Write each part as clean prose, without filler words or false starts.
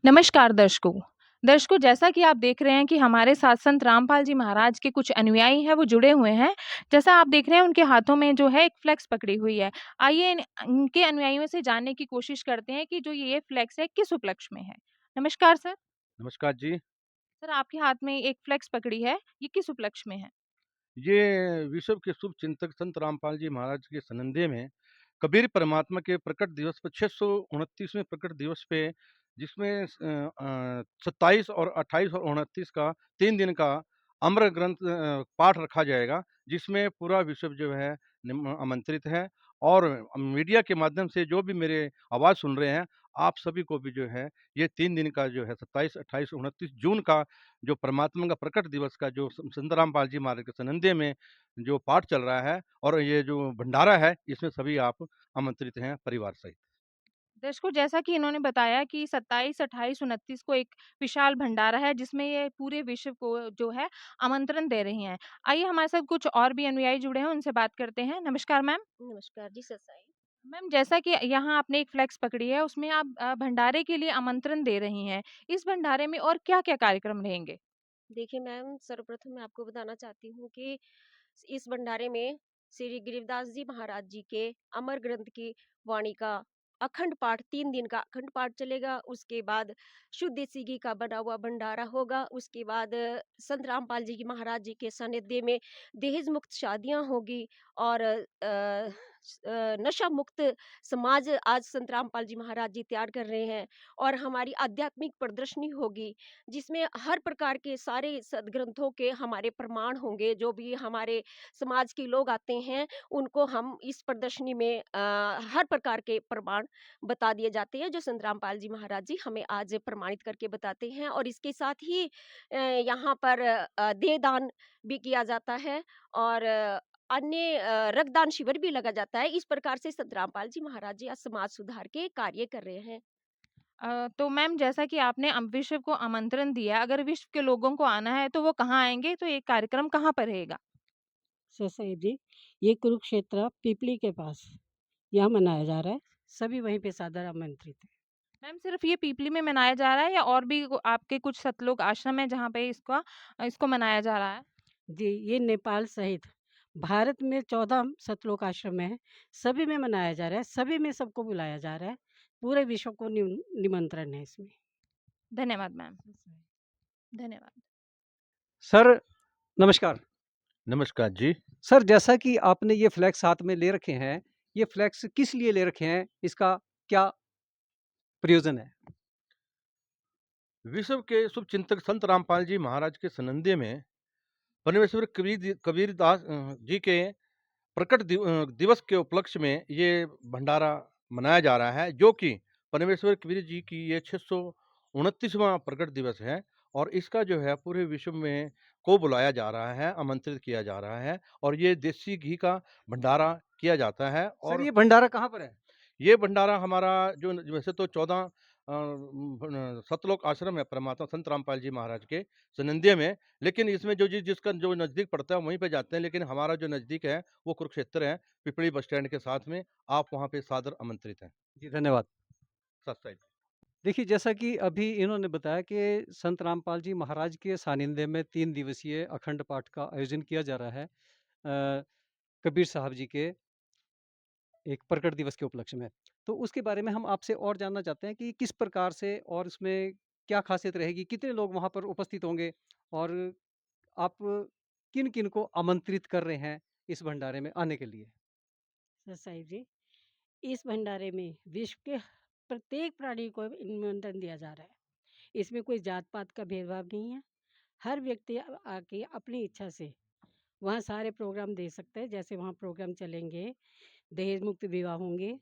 नमस्कार दर्शकों। दर्शकों, जैसा कि आप देख रहे हैं कि हमारे साथ संत रामपाल जी महाराज के कुछ अनुयायी हैं, वो जुड़े हुए हैं। जैसा आप देख रहे हैं उनके हाथों में जो है एक फ्लेक्स पकड़ी हुई है। आइए इनके अनुयायियों से जानने की कोशिश करते हैं कि जो ये फ्लेक्स है किस उपलक्ष्य में है। नमस्कार सर। नमस्कार जी। सर, आपके हाथ में एक फ्लेक्स पकड़ी है, ये किस उपलक्ष्य में है? ये विश्व के शुभ चिंतक संत रामपाल जी महाराज के सनंदे में कबीर परमात्मा के प्रकट दिवस पर 629वें प्रकट दिवस पे जिसमें 27 और 28 और 29 का 3 दिन का अमर ग्रंथ पाठ रखा जाएगा, जिसमें पूरा विश्व जो है आमंत्रित है। और मीडिया के माध्यम से जो भी मेरे आवाज़ सुन रहे हैं, आप सभी को भी जो है ये 3 दिन का जो है 27, 28, 29 जून का जो परमात्मा का प्रकट दिवस का जो संत रामपाल जी महाराज के सनंदे में जो पाठ चल रहा है और ये जो भंडारा है, इसमें सभी आप आमंत्रित हैं परिवार सहित। दर्शकों, जैसा कि इन्होंने बताया कि 27, 28, 29 को एक विशाल भंडारा है जिसमें ये पूरे विश्व को जो है आमंत्रण दे रही हैं। आइए हमारे साथ कुछ और भी अनुयायी जुड़े हैं, उनसे बात करते हैं। नमस्कार मैम। नमस्कार जी, ससाई। मैम, जैसा कि यहाँ आपने एक फ्लेक्स पकड़ी है, उसमें आप भंडारे के लिए आमंत्रण दे रही हैं। इस भंडारे में और क्या-क्या कार्यक्रम रहेंगे? देखिए मैम, सर्वप्रथम मैं आपको बताना चाहती हूँ कि इस भंडारे में श्री गिरिवदास जी महाराज जी के अमर ग्रंथ की वाणी का अखंड पाठ 3 दिन का अखंड पाठ चलेगा। उसके बाद शुद्ध देसी घी का बना हुआ भंडारा होगा। उसके बाद संत रामपाल जी की महाराज जी के सानिध्य में दहेज मुक्त शादियाँ होगी और नशा मुक्त समाज आज संत रामपाल जी महाराज जी तैयार कर रहे हैं। और हमारी आध्यात्मिक प्रदर्शनी होगी, जिसमें हर प्रकार के सारे सदग्रंथों के हमारे प्रमाण होंगे। जो भी हमारे समाज के लोग आते हैं, उनको हम इस प्रदर्शनी में हर प्रकार के प्रमाण बता दिए जाते हैं, जो संत रामपाल जी महाराज जी हमें आज प्रमाणित करके बताते हैं। और इसके साथ ही यहाँ पर देह दान भी किया जाता है और अन्य रक्तदान शिविर भी लगा जाता है। इस प्रकार से संत रामपाल जी महाराज जी आज समाज सुधार के कार्य कर रहे हैं। तो मैम, जैसा कि आपने विश्व को आमंत्रण दिया, अगर विश्व के लोगों को आना है तो वो कहाँ आएँगे? तो ये कार्यक्रम कहाँ पर रहेगा? सही जी, ये कुरुक्षेत्र पिपली के पास यहाँ मनाया जा रहा है। सभी वहीं पे सादर आमंत्रित हैं। मैम, सिर्फ़ ये पीपली में मनाया जा रहा है या और भी आपके कुछ सतलोक आश्रम है जहाँ पे इसको मनाया जा रहा है? जी, ये नेपाल सहित भारत में 14 सतलोक आश्रम हैं। सभी में मनाया जा रहा है, सभी में सबको बुलाया जा रहा है। पूरे विश्व को निमंत्रण है इसमें। धन्यवाद मैम। धन्यवाद। सर, नमस्कार। नमस्कार जी। सर, जैसा कि आपने ये फ्लैक्स हाथ में ले रखे हैं, ये फ्लैक्स किस लिए ले रखे हैं? इसका क्या प्रयोजन है? विश्व के शुभ चिंतक संत रामपाल जी महाराज के सनंदे में परमेश्वर कबीरदास जी के प्रकट दिवस के उपलक्ष्य में ये भंडारा मनाया जा रहा है, जो कि परमेश्वर कबीर जी की ये 629वां प्रकट दिवस है। और इसका जो है पूरे विश्व में को बुलाया जा रहा है, आमंत्रित किया जा रहा है और ये देसी घी का भंडारा किया जाता है। सर, और ये भंडारा कहाँ पर है? ये भंडारा हमारा जो वैसे तो 14 सतलोक आश्रम है परमात्मा संत रामपाल जी महाराज के सनिध्य में, लेकिन इसमें जिसका जो नज़दीक पड़ता है वहीं पे जाते हैं, लेकिन हमारा जो नज़दीक है वो कुरुक्षेत्र है, पिपली बस स्टैंड के साथ में। आप वहाँ पे सादर आमंत्रित हैं। जी, धन्यवाद। सत साहिब। देखिए, जैसा कि अभी इन्होंने बताया कि संत रामपाल जी महाराज के सानिध्य में 3 दिवसीय अखंड पाठ का आयोजन किया जा रहा है कबीर साहब जी के एक प्रकट दिवस के उपलक्ष्य में। तो उसके बारे में हम आपसे और जानना चाहते हैं कि किस प्रकार से और उसमें क्या ख़ासियत रहेगी? कितने लोग वहाँ पर उपस्थित होंगे? और आप किन-किन को आमंत्रित कर रहे हैं इस भंडारे में आने के लिए? सही जी, इस भंडारे में विश्व के प्रत्येक प्राणी को निमंत्रण दिया जा रहा है। इसमें कोई जात-पात का भेदभाव नहीं है। हर व्यक्ति आके अपनी इच्छा से वहाँ सारे प्रोग्राम दे सकता है। जैसे वहाँ प्रोग्राम चलेंगे, दहेज मुक्त विवाह होंगे,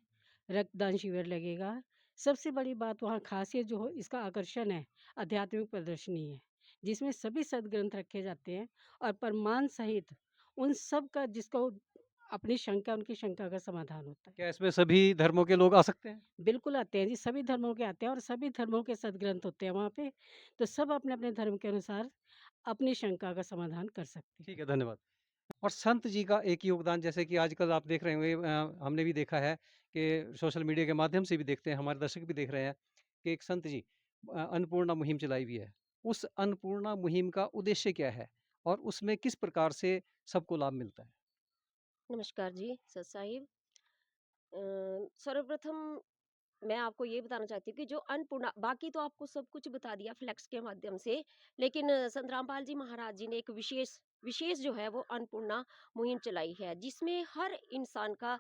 रक्तदान शिविर लगेगा। सबसे बड़ी बात वहाँ ख़ासियत जो हो इसका आकर्षण है, आध्यात्मिक प्रदर्शनी है, जिसमें सभी सद्ग्रंथ रखे जाते हैं और प्रमाण सहित उन सब का जिसको अपनी शंका उनकी शंका का समाधान होता है। क्या इसमें सभी धर्मों के लोग आ सकते हैं? बिल्कुल आते हैं जी, सभी धर्मों के आते हैं और सभी धर्मों के सद्ग्रंथ होते हैं वहाँ पे, तो सब अपने-अपने धर्म के अनुसार अपनी शंका का समाधान कर सकते हैं। ठीक है, धन्यवाद। और संत जी का एक योगदान जैसे कि आजकल आप देख रहे होंगे हमने भी देखा है कि सोशल मीडिया के माध्यम से भी देखते हैं, हमारे दर्शक भी देख रहे हैं कि एक संत जी अन्नपूर्णा मुहिम चलाई हुई है। उस अन्नपूर्णा मुहिम का उद्देश्य क्या है और उसमें किस प्रकार से सबको लाभ मिलता है? नमस्कार जी, सर साहिब। सर्वप्रथम मैं आपको ये बताना चाहती हूँ कि जो अन्नपूर्णा, बाकी तो आपको सब कुछ बता दिया फ्लेक्स के माध्यम से, लेकिन संत रामपाल जी महाराज जी ने एक विशेष विशेष जो है वो अन्नपूर्णा मुहिम चलाई है, जिसमें हर इंसान का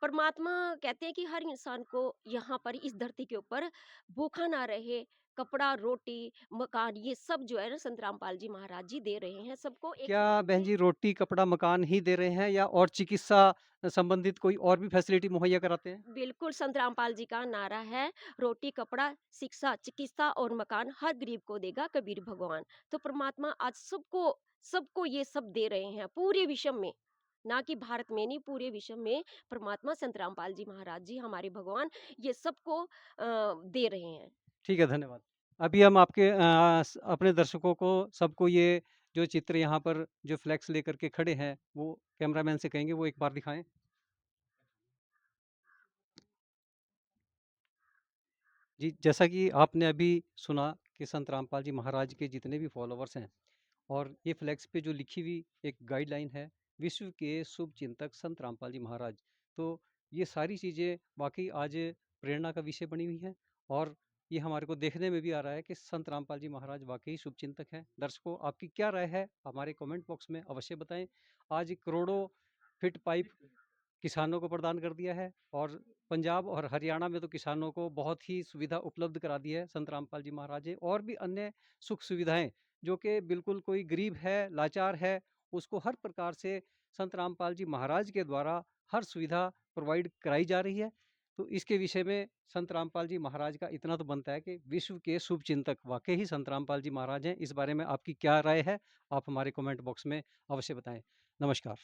परमात्मा कहते हैं कि हर इंसान को यहाँ पर इस धरती के ऊपर भूखा ना रहे, कपड़ा, रोटी, मकान, ये सब जो है ना संत रामपाल जी महाराज जी दे रहे हैं सबको एक क्या समान बहन से। जी रोटी, कपड़ा, मकान ही दे रहे हैं या और चिकित्सा संबंधित कोई और भी फैसिलिटी मुहैया कराते हैं? बिल्कुल, संत रामपाल जी का नारा है, रोटी, कपड़ा, शिक्षा, चिकित्सा और मकान हर गरीब को देगा कबीर भगवान। तो परमात्मा आज सबको सबको ये सब दे रहे हैं, पूरे विश्व में, ना कि भारत में नहीं, पूरे विश्व में परमात्मा संत रामपाल जी महाराज जी हमारे भगवान ये सबको दे रहे हैं। ठीक है, धन्यवाद। अभी हम आपके अपने दर्शकों को सबको ये जो चित्र यहाँ पर जो फ्लेक्स लेकर के खड़े हैं, वो कैमरामैन से कहेंगे वो एक बार दिखाएँ। जी, जैसा कि आपने अभी सुना कि संत रामपाल जी महाराज के जितने भी फॉलोवर्स हैं और ये फ्लैक्स पे जो लिखी हुई एक गाइडलाइन है, विश्व के शुभ चिंतक संत रामपाल जी महाराज। तो ये सारी चीज़ें वाक़ई आज प्रेरणा का विषय बनी हुई हैं और ये हमारे को देखने में भी आ रहा है कि संत रामपाल जी महाराज वाक़ई शुभ चिंतक हैं। दर्शकों, आपकी क्या राय है? हमारे कमेंट बॉक्स में अवश्य बताएँ। आज करोड़ों फीट पाइप किसानों को प्रदान कर दिया है और पंजाब और हरियाणा में तो किसानों को बहुत ही सुविधा उपलब्ध करा दी है संत रामपाल जी महाराज ने, और भी अन्य सुख सुविधाएं जो कि बिल्कुल कोई गरीब है, लाचार है, उसको हर प्रकार से संत रामपाल जी महाराज के द्वारा हर सुविधा प्रोवाइड कराई जा रही है। तो इसके विषय में संत रामपाल जी महाराज का इतना तो बनता है कि विश्व के शुभ चिंतक वाकई ही संत रामपाल जी महाराज हैं। इस बारे में आपकी क्या राय है? आप हमारे कमेंट बॉक्स में अवश्य बताएं। नमस्कार।